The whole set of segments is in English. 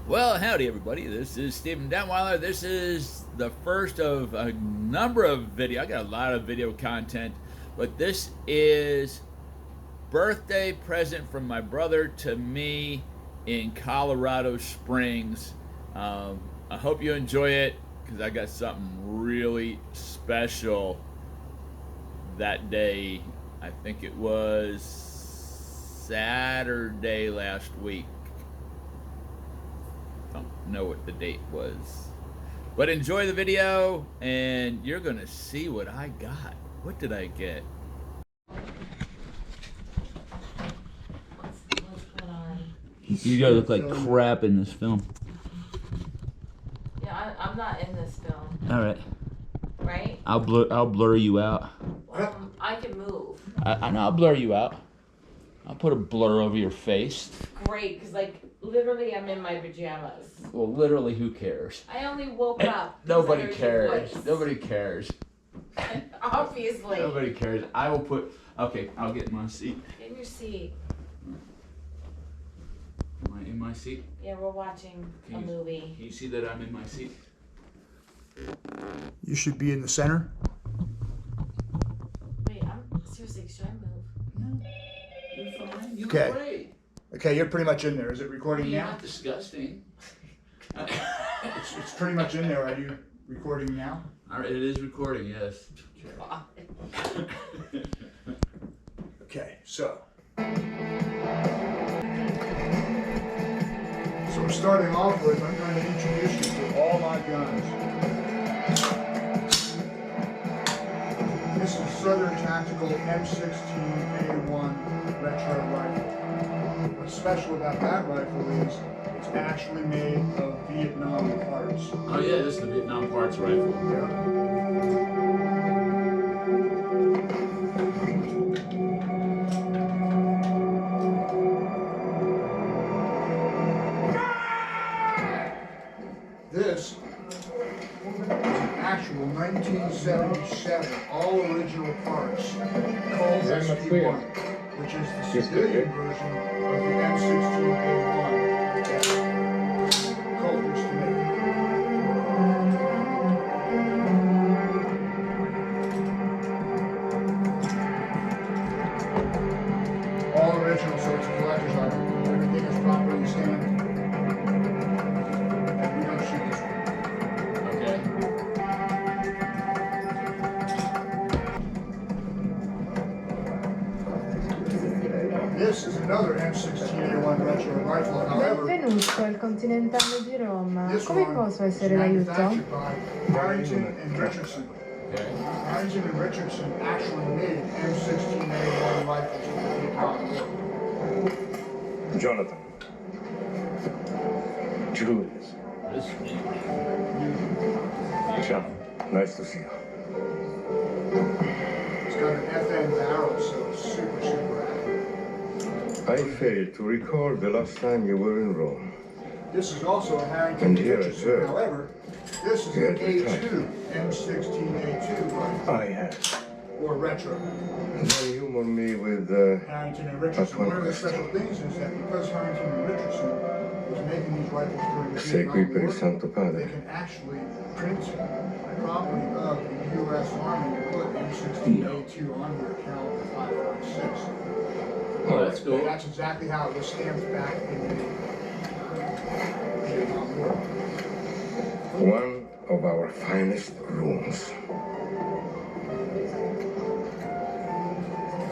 Well, howdy, everybody. This is Stephen Detweiler. This is the first of a number of video. I got a lot of video content, but this is birthday present from my brother to me in Colorado Springs. I hope you enjoy it because I got something really special that day. I think it was Saturday last week. Don't know what the date was, but enjoy the video and you're gonna see what I got. What did I get? What's going on? You guys look like crap in this film. Yeah, I'm not in this film, All right, right? I'll blur you out. I can move. I know I'll blur you out. I'll put a blur over your face. Great, because like literally I'm in my pajamas. Well, literally, who cares? I only woke up. Nobody because I heard your cares. voice. Nobody cares. Obviously. Nobody cares. I will put. Okay, I'll get in my seat. Get in your seat. Am I in my seat? Yeah, we're watching a Can movie. you see that I'm in my seat? You should be in the center. Wait, I'm seriously, should I move? No. You're fine. You Okay. look great. Okay, you're pretty much in there. Is it recording You're now? not disgusting. It's pretty much in there. Are you recording now? All right, it is recording, yes. Okay, so we're starting off with, I'm going to introduce you to all my guns. This is Southern Tactical M16A1 retro rifle. What's special about that rifle is it's actually made of Vietnam parts. Oh yeah, this is the Vietnam parts rifle. This is an actual 1977 all original parts called SP1, which is the civilian version of the M16A1 that Colt used to make. All original, so it's a collector's item. Everything is properly stamped. And we don't shoot this one. Okay. This is another M16A1 retro rifle, however, Benvenuto al Continentale di Roma. this Come one posso is essere d'aiuto? manufactured by Harrington and Richardson. Okay. Harrington and Richardson actually made M16A1 rifles for the Vietnam War. Jonathan. Julius. This is me. Sean. Nice to see you. It's got an FN barrel, so it's super, super accurate. I fail to recall the last time you were in Rome. This is also a Harrington And and here Richardson, it's however, this is Here an at the A2 M16A2 rifle, I have. or retro. And then humor me with Harrington and Richardson. One of the special things is that because Harrington and Richardson was making these rifles during the Sei qui Vietnam per il War, Santo they Padre. can actually print property of the U.S. Army and put M16A2 on here, caliber 5.56. Oh, that's cool. That's exactly how it was stamped back in the Vietnam War. One of our finest rooms.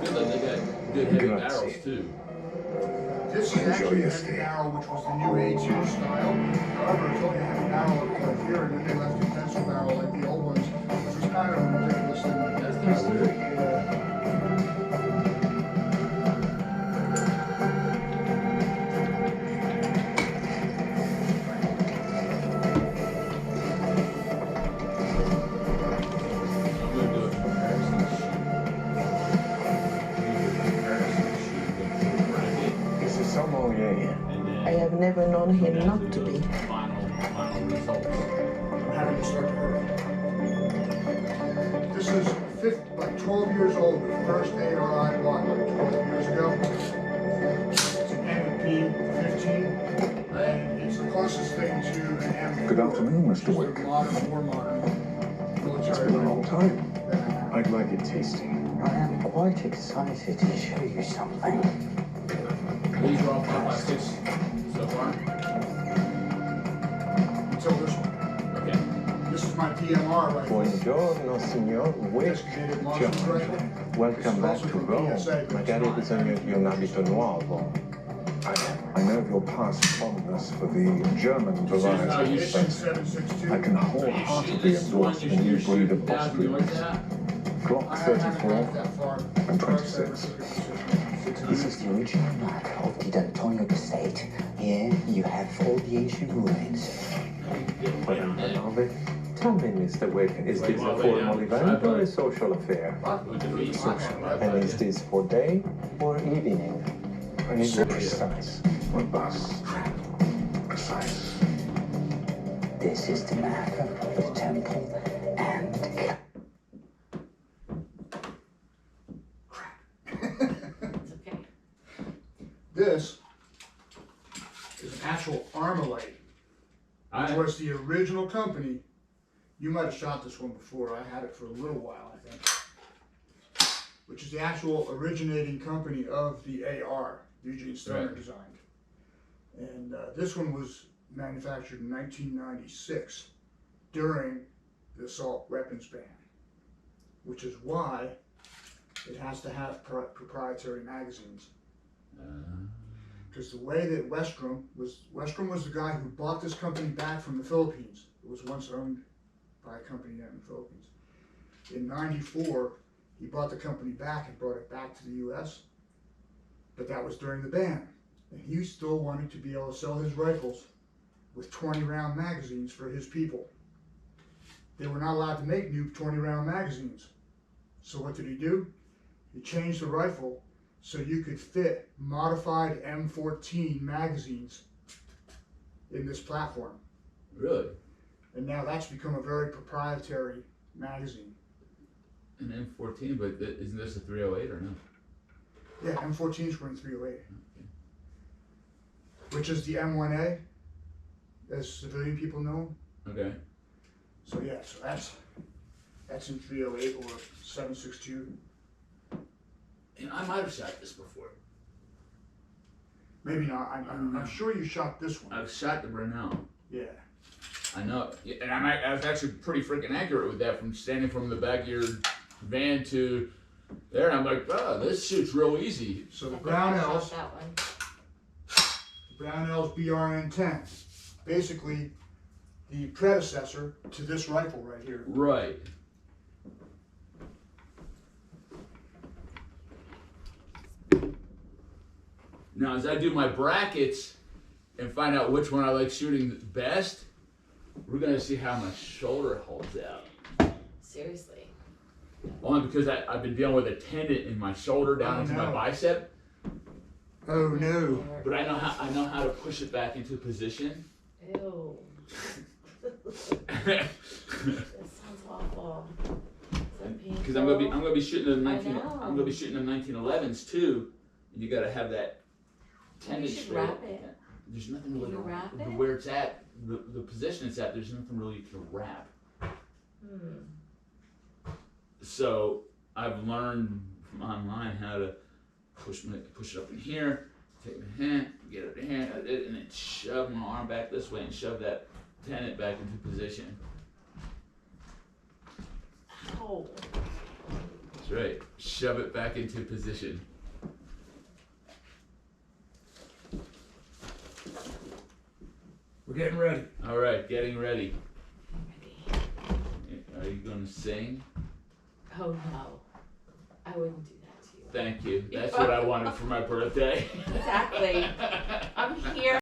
Good that they got good heavy Grazie. barrels too. This is Enjoy actually a your heavy stay. barrel, which was the new A2 style. However, it's only a heavy barrel up here, and then they left a pencil barrel like the old ones, which was kind of a ridiculous thing. That's kind of weird. Yeah. I'm gonna do a comparison shoot. Comparison shoot with the bracket, This is sommelier. and then I have never known him not to be. final results. I'm having to start to hurt. This is 12 years old, the first AR I bought like 12 years ago. It's an M&P 15, and it's the closest thing to an M4. Good afternoon, Mr. which is Wick. a modern, more modern military It's been a long rifle time. that I have. I'd like it tasting. I am quite excited to show you something. These are all 4.56 so far. Until this one. Okay. This is my DMR rifle. Buongiorno, signor Wick. Designated marksman's John, rifle. welcome back to Rome. Magari hai bisogno di un abito nuovo. I know of your past fondness for the German variety, Edition but 762. I can wholeheartedly endorse the new breed of Austrians. Glock I haven't 34 got that far. and 26. This is the original map of the D'Antonio estate. Here you have all the ancient ruins. Tell me, Mr. Wick, is this a formal event or a social affair? And is this for day or evening? I need to Precise, robust, precise. This is the map of the temple and It's okay. This is an actual Armalite, which was the original company. You might have shot this one before. I had it for a little while, I think. Which is the actual originating company of the AR, Eugene Stoner Right. designed. And this one was manufactured in 1996 during the assault weapons ban, which is why it has to have proprietary magazines. Because the way that Westrom was the guy who bought this company back from the Philippines. It was once owned by a company out in the Philippines. In '94, he bought the company back and brought it back to the U.S., but that was during the ban. And he still wanted to be able to sell his rifles with 20-round magazines for his people. They were not allowed to make new 20-round magazines. So what did he do? He changed the rifle so you could fit modified M14 magazines in this platform. Really? And now that's become a very proprietary magazine. An M14, but isn't this a 308 or no? Yeah, M14 Spring 308. Which is the M1A, as civilian people know. Okay. So yeah, so that's in 308 or 762. And I might have shot this before. Maybe not. I'm sure you shot this one. I've shot the Brunel. Yeah. I know. Yeah, and I was actually pretty freaking accurate with that from standing from the back of your van to there. And I'm like, oh, this shoots real easy. So I the think I shot Brownells, that one. Brownells BRN-10, basically the predecessor to this rifle right here. Right. Now, as I do my brackets and find out which one I like shooting best, we're gonna see how my shoulder holds out. Seriously. Only because I've been dealing with a tendon in my shoulder down Oh, into my no. bicep, Oh no. but I know how to push it back into position. Ew. That sounds awful. Is that painful? Because I'm gonna be shooting them I know. I'm gonna be shooting them 1911s too, and you gotta have that Maybe tendon you should straight. wrap it. There's nothing Can really you wrap it? where it's at, the position it's at. There's nothing really to wrap. So I've learned from online how to push it up in here, take my hand, get it in here, and then shove my arm back this way and shove that tenon back into position. Ow. That's right. Shove it back into position. We're getting ready. All right, getting ready. Ready. Are you gonna sing? Oh no. I wouldn't do that to you. Thank you. That's what I wanted for my birthday. Exactly. I'm here.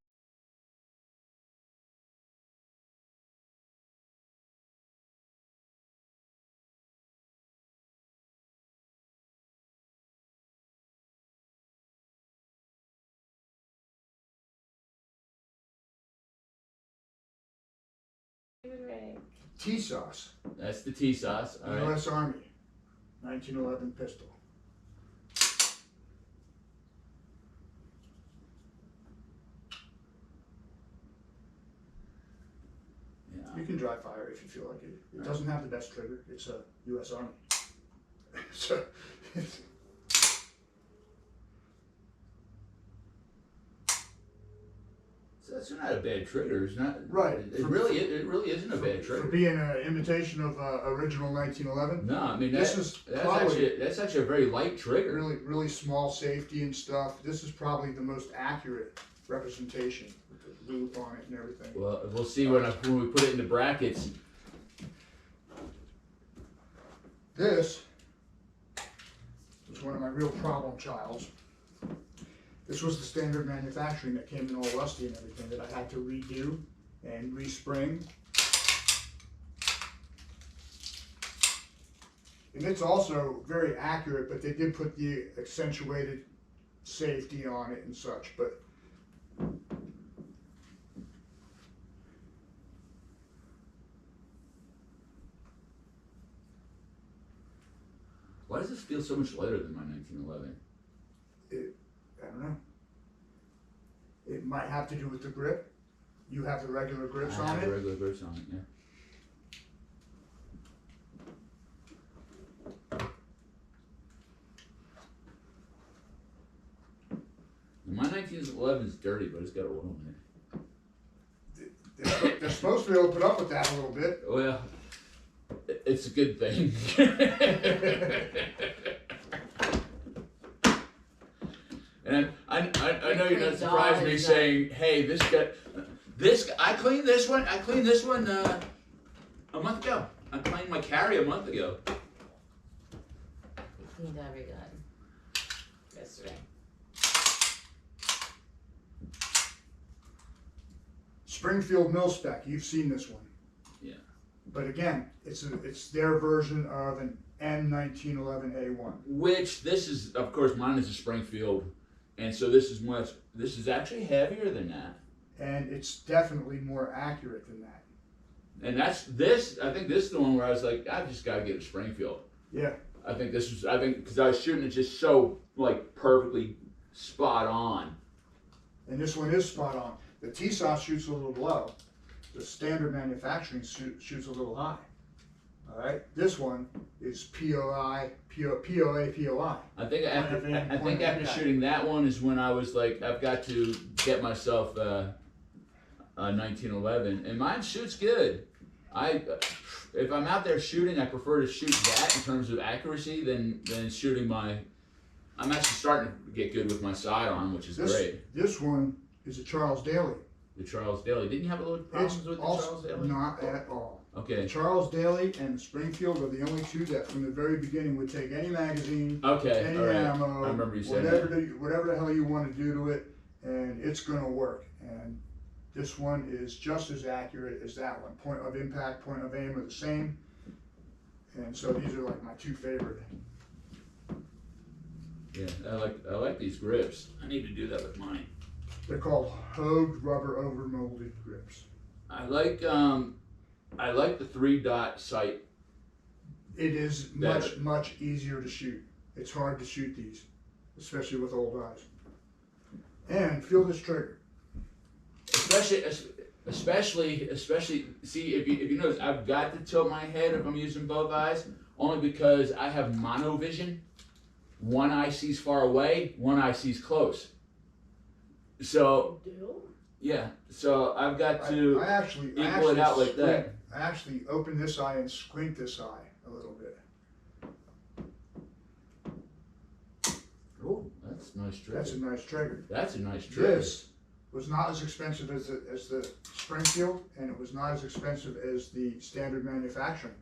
Right. T-Sauce, That's the tea sauce. All right. U.S. Army, 1911 pistol. You can dry fire if you feel like it. It doesn't have the best trigger. It's a U.S. Army. So, So that's not a bad trigger. It's not Right. It really isn't a bad for trigger. being an imitation of original 1911, No, I mean This is that's probably- actually a very light trigger. really small safety and stuff. This is probably the most accurate representation with the loop on it and everything. Well, we'll see when we put it into brackets. This was one of my real problem childs. This was the standard manufacturing that came in all rusty and everything that I had to redo and respring. And it's also very accurate, but they did put the accentuated safety on it and such, but Why does this feel so much lighter than my 1911? I don't know. It might have to do with the grip. You have the regular grips I on have it. regular grips on it, yeah. My 1911 is dirty, but it's got oil in it. They're supposed to be able to put up with that a little bit. Well, it's a good thing. And I know you're not surprised me saying, hey, I cleaned this one a month ago. I cleaned my carry a month ago. We cleaned every gun yesterday. Springfield Mill Spec, you've seen this one. Yeah. But again, it's their version of an N1911A1. Which this is, of course, mine is a Springfield, and so this is actually heavier than that. And it's definitely more accurate than that. And I think this is the one where I was like, I've just got to get a Springfield. Yeah. I think because I was shooting it just so, like, perfectly spot on. And this one is spot on. The TSOS shoots a little low. The standard manufacturing shoots a little high. All right. This one is POA, POI. I think Point of aim, after point of impact. shooting that one is when I was like, I've got to get myself a 1911, and mine shoots good. If I'm out there shooting, I prefer to shoot that in terms of accuracy than shooting my. I'm actually starting to get good with my sidearm, which is great. This one is a Charles Daly. The Charles Daly. Didn't you have a little problems with the Charles Daly? Not at all. Okay. The Charles Daly and the Springfield are the only two that from the very beginning would take any magazine, Okay. any All right. ammo, I remember you saying that. whatever the hell you want to do to it, and it's going to work. And this one is just as accurate as that one. Point of impact, point of aim are the same. And so these are like my two favorite. Yeah, I like these grips. I need to do that with mine. They're called Hogue rubber overmolded grips. I like the 3-dot sight. It is Better. much easier to shoot. It's hard to shoot these, especially with old eyes. And feel this trigger. Especially. See, if you notice, I've got to tilt my head if I'm using both eyes, only because I have monovision. One eye sees far away, one eye sees close. So yeah, so I've got to I actually equal it out like that. I actually open this eye and squint this eye a little bit. Oh, that's a nice trigger. That's a nice trigger. That's a nice trigger. This was not as expensive as the Springfield, and it was not as expensive as the standard manufacturing.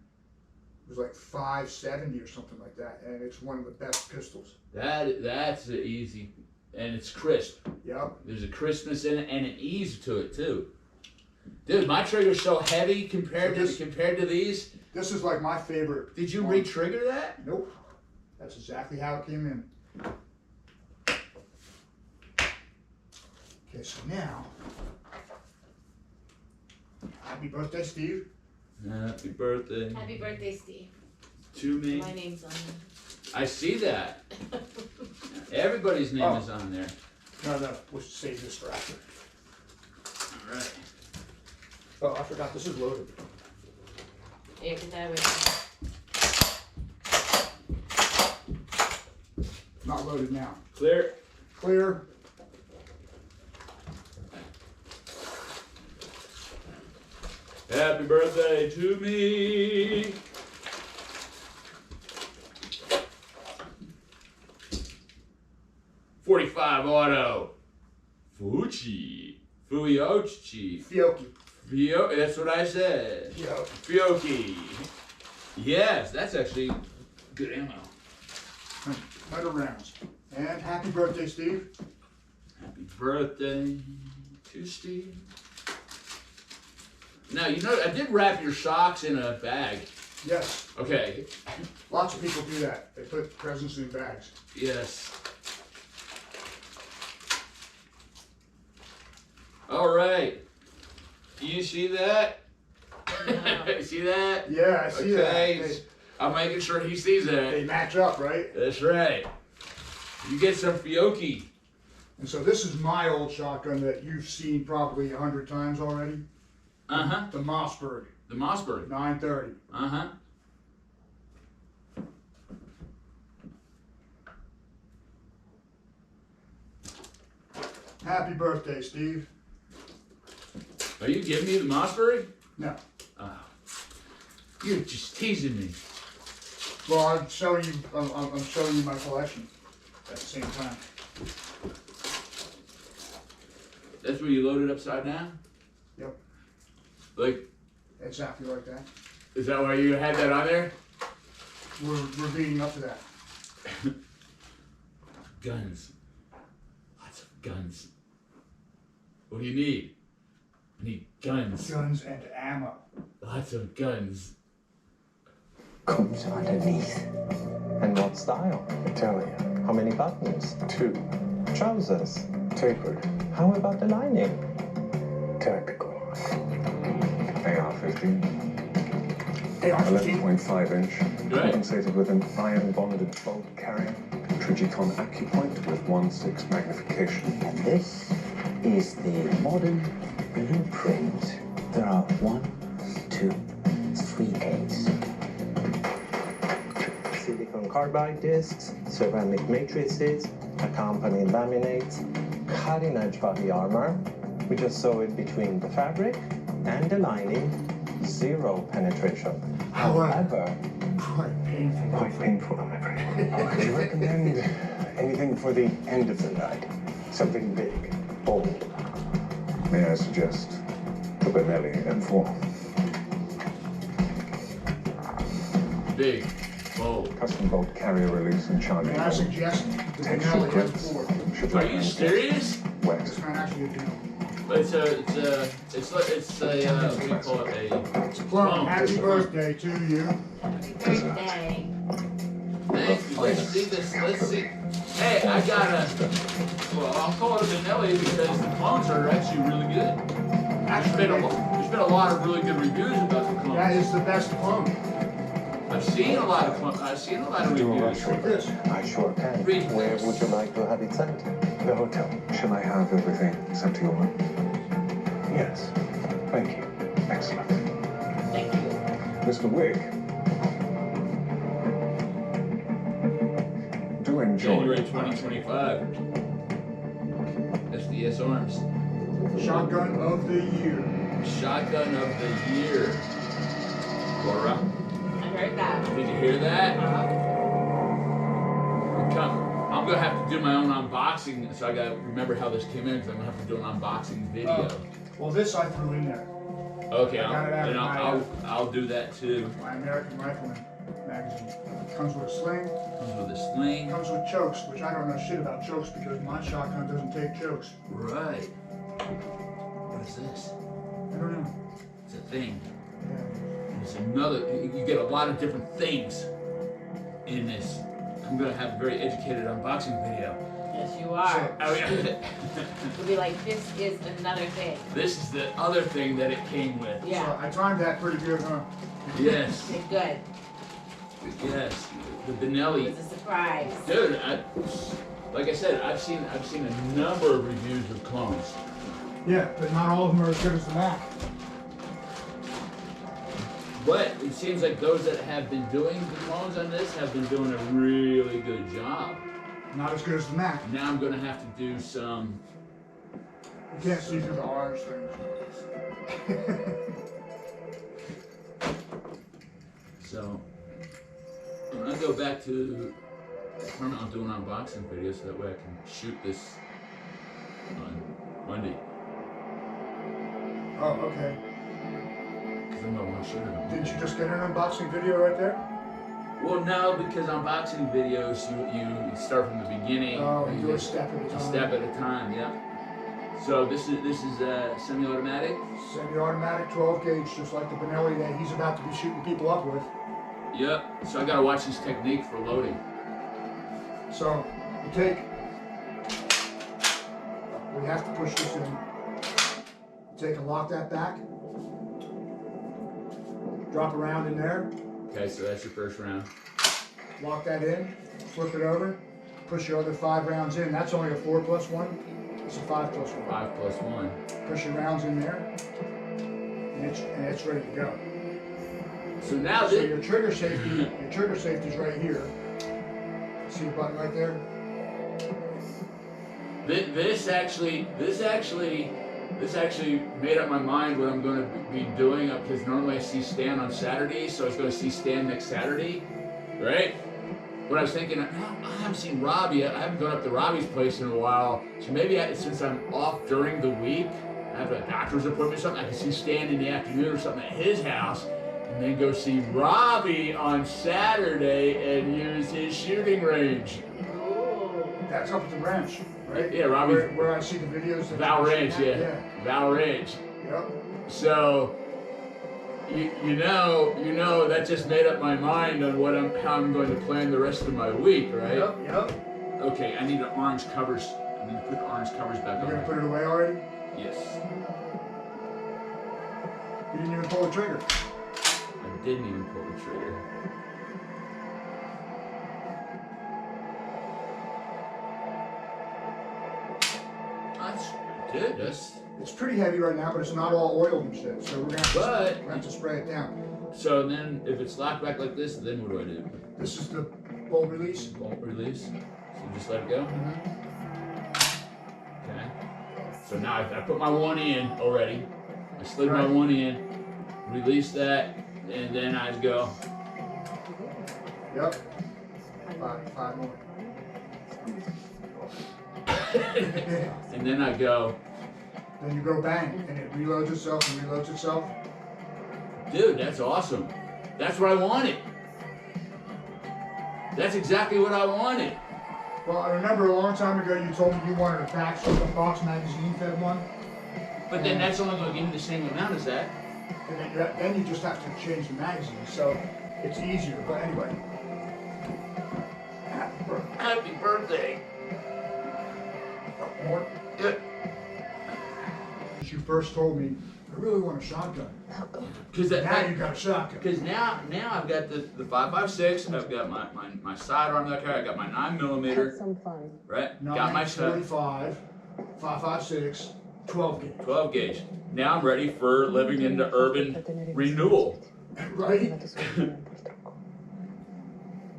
It was like $570 or something like that, and it's one of the best pistols. That's easy, and it's crisp. Yep. There's a crispness in it and an ease to it too. Dude, my trigger's so heavy compared to these. This is like my favorite. Did you one. re-trigger that? Nope. That's exactly how it came in. Okay, so now, happy birthday, Steve. Happy birthday Happy birthday, Steve. to me. My name's on it. I see that. Everybody's name is on there. No, we'll save this for after. All right. Oh, I forgot, this is loaded. Yeah, get that away. Not loaded now. Clear. Clear. Happy birthday to me. .45 auto. Fuchi. Fuyochi. Fiocchi. That's what I said. Yeah. Fioki. Yes, that's actually good ammo. 100 rounds. And happy birthday, Steve. Happy birthday to Steve. Now, you know, I did wrap your socks in a bag. Yes, Okay. lots of people do that. They put presents in bags. Yes. All right. You see that? See that? Yeah, I see Okay. that. I'm making sure he sees They that. match up, right? That's right. You get some Fioki. And so this is my old shotgun that you've seen probably 100 times already. Uh-huh. The Mossberg The Mossberg. 930. Uh-huh. Happy birthday, Steve. Are you giving me the Mossberg? No. Oh. You're just teasing me. Well, I'm showing you. I'm showing you my collection at the same time. That's where you load it upside down? Yep. Like, Exactly like that. is that why you had that on there? We're leading up to that. Guns. Lots of guns. What do you need? I need guns. Guns and ammo. Lots of guns. Comes underneath. And what style? Italian. How many buttons? 2. Trousers. Tapered. How about the lining? Tactical. AR-15. AR-15. 11.5 inch. Right. Compensated with an iron bonded bolt carrier. Trigicon AccuPoint with 1.6 magnification. And this is the modern blueprint. There are 1, 2, 3 gates. Silicon carbide discs, ceramic matrices, accompanying laminates, cutting-edge body armor. We just sew it between the fabric and the lining. 0 penetration. However, Quite painful. Quite painful, I'm afraid. Do you recommend anything for the end of the night? Something big, bold? May I suggest the Benelli M4? Big. Bold. Custom bolt carrier release and charging. May I suggest the Texture Benelli grips. M4? Should Are you serious? Wet. It's not actually a deal. It's a, what do you call it? It's a clone. Happy birthday to you. Happy birthday. Thank you. Let's see this. Let's see. Hey, I got well, I'll call it a Benelli because the clones are actually really good. There's been a lot of really good reviews about the clones. That is the best clone. I've seen a lot of reviews. Like this. I sure can. Read Where this. would you like to have it sent? The hotel. Shall I have everything sent to your room? Yes. Thank you. Excellent. Thank you. Mr. Wig. Do enjoy. January 2025. SDS Arms. Shotgun of the year. Shotgun of the year. Laura, I heard that. did you hear that? I'm gonna have to do my own unboxing, so I gotta remember how this came in because I'm gonna have to do an unboxing video. Well, this I threw in there. Okay, I got it out of my, I'll do that too. My American Rifleman magazine. Comes with a sling. Comes with a sling. Comes with chokes, which I don't know shit about chokes because my shotgun doesn't take chokes. Right. What is this? I don't know. It's a thing. Yeah. It's another. You get a lot of different things in this. I'm gonna have a very educated unboxing video. Yes, you are. Oh, yeah. We'll be like, this is another thing. This is the other thing that it came with. Yeah. So I timed that pretty good, huh? Yes. Okay, good. Yes. The It Benelli. was a surprise. Dude, like I said, I've seen a number of reviews of clones. Yeah, but not all of them are as good as the Mac. But it seems like those that have been doing the clones on this have been doing a really good job. Not as good as the Mac. Now I'm gonna have to do some. You can't see through the orange things. So when I go back to Department, I'll do an unboxing video so that way I can shoot this on Monday. Oh, okay. Because I'm gonna want to shoot it on Monday. Didn't you just get an unboxing video right there? Well, no, because unboxing videos, you start from the beginning. Oh, you do a just step at a a time. step at a time, yeah. So this is semi-automatic. Semi-automatic 12 gauge, just like the Benelli that he's about to be shooting people up with. Yep. So I gotta watch this technique for loading. So you take, we have to push this in. You take and lock that back. Drop a round in there. Okay, so that's your first round. Lock that in. Flip it over. Push your other 5 rounds in. That's only a 4+1. It's a 5+1. 5+1. Push your rounds in there, and it's ready to go. So now So this. your trigger safety is right here. See the button right there? This actually made up my mind what I'm going to be doing because normally I see Stan on Saturday, so I was going to see Stan next Saturday, right? But I was thinking, no, I haven't seen Robbie. I haven't gone up to Robbie's place in a while, so maybe since I'm off during the week, I have a doctor's appointment or something, I can see Stan in the afternoon or something at his house, and then go see Robbie on Saturday and use his shooting range. That's up at the ranch, right? Yeah, Robbie. Where I see the videos. that Val you're Ranch, shooting at. yeah. Val Ranch. Yep. So, you know, that just made up my mind on how I'm going to plan the rest of my week, right? Yep. Okay, I need an orange covers. I need to put the orange covers back You're on. gonna put it away already? Yes, You didn't even pull the trigger. I didn't even pull the trigger. That's good. It's pretty heavy right now, but it's not all oiled and shit. So we're gonna have to spray it down. So then, if it's locked back like this, then what do I do? This is the bolt release. Bolt release. So just let it go. Okay. So now I put my one in already. I slid my one in, release that, and then I go. Yep. Five more. And then I go. Then you go bang, and it reloads itself and reloads itself. Dude, that's awesome. That's what I wanted. That's exactly what I wanted. Well, I remember a long time ago you told me you wanted a box magazine fed one. But then that's only going to give me the same amount as that. And then you just have to change the magazine, so it's easier. But anyway. Happy birthday. More. Yeah. You first told me, I really want a shotgun. Because Now you got a shotgun. Because now I've got the 5.56. I've got my sidearm that carry. I got my 9mm. Some fun. Right. Got my shot. 945, 5.56, 12 gauge. 12 gauge. Now I'm ready for living into urban renewal. Right?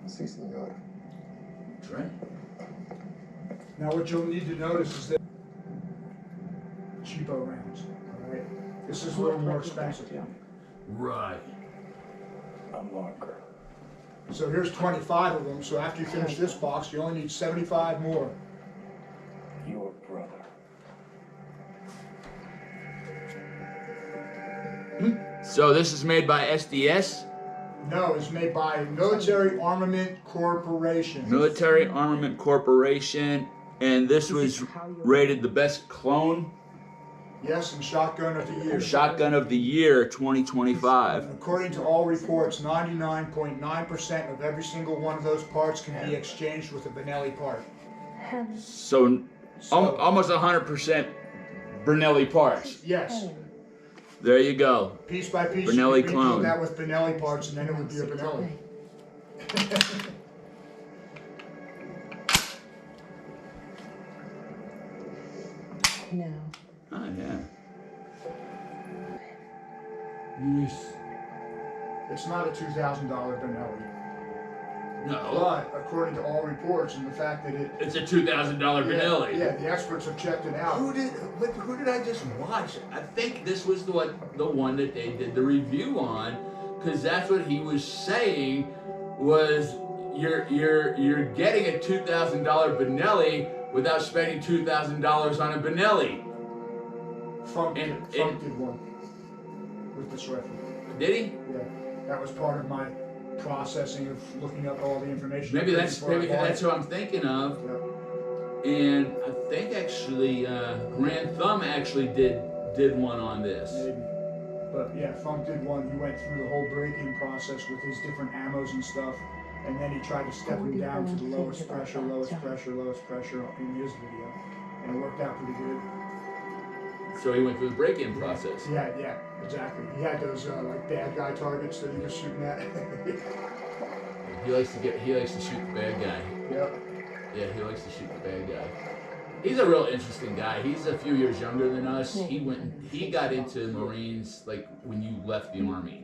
Si, senor. That's right. Now what you'll need to notice is that cheapo rounds. All right. This is a little more expensive. Right. I'm longer. So here's 25 of them. So after you finish this box, you only need 75 more. Your brother. So this is made by SDS. No, it's made by Military Armament Corporation. Military Armament Corporation, and this was rated the best clone Yes, and Shotgun of the Year. shotgun of the year 2025. According to all reports, 99.9% of every single one of those parts can be exchanged with a Benelli part. So almost 100% Brunelli parts. Yes, There you go. piece by piece, Benelli you can rebuild clone. that with Benelli parts, and then it would be a Benelli. Now. Oh yeah. Yes. It's not a $2,000 Benelli. No, But according to all reports and the fact that it's a $2,000 Benelli. Yeah, the experts have checked it out. Who did I just watch? I think this was the one that they did the review on, because that's what he was saying was you're getting a $2,000 Benelli without spending $2,000 on a Benelli. Funk And- did one with this rifle. Did he? Yeah, that was part of my processing of looking up all the information. Maybe that's before I bought it. who I'm thinking of. Yeah. And I think actually Grand Thumb actually did one on this. Maybe. But yeah, Funk did one. He went through the whole break-in process with his different ammos and stuff, and then he tried to step him down to the lowest pressure in his video, and it worked out pretty good. So he went through the break-in process. Yeah, exactly. He had those like bad guy targets that he was shooting at. He likes to shoot the bad guy. Yep. Yeah, he likes to shoot the bad guy. He's a real interesting guy. He's a few years younger than us. He got into Marines like when you left the Army.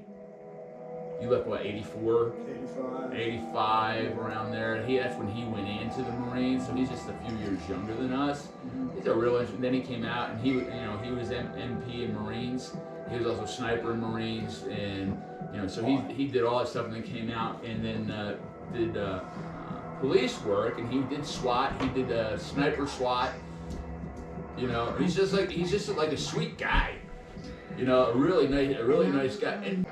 You left what, 84? 85. 85, around there. That's when he went into the Marines, so he's just a few years younger than us. He's a real interesting. Then he came out and he was MP in Marines. He was also sniper in Marines, and so he did all that stuff and then came out and then did police work, and he did SWAT. He did sniper SWAT. He's just like a sweet guy. A really nice guy. And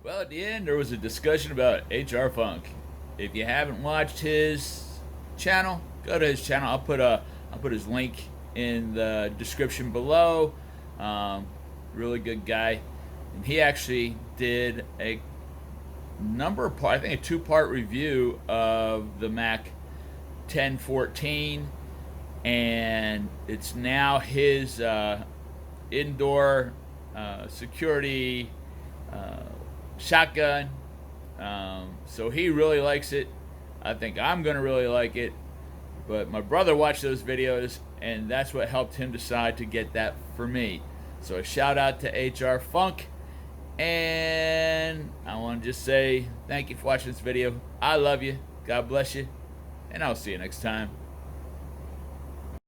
well, at the end, there was a discussion about HR Funk. If you haven't watched his channel, go to his channel. I'll put his link in the description below. Really good guy, and he actually did a I think a 2-part review of the Mac 1014, and it's now his indoor security shotgun. So he really likes it. I think I'm gonna really like it, but my brother watched those videos and that's what helped him decide to get that for me. So a shout out to HR Funk, and I want to just say thank you for watching this video. I love you, God bless you, and I'll see you next time.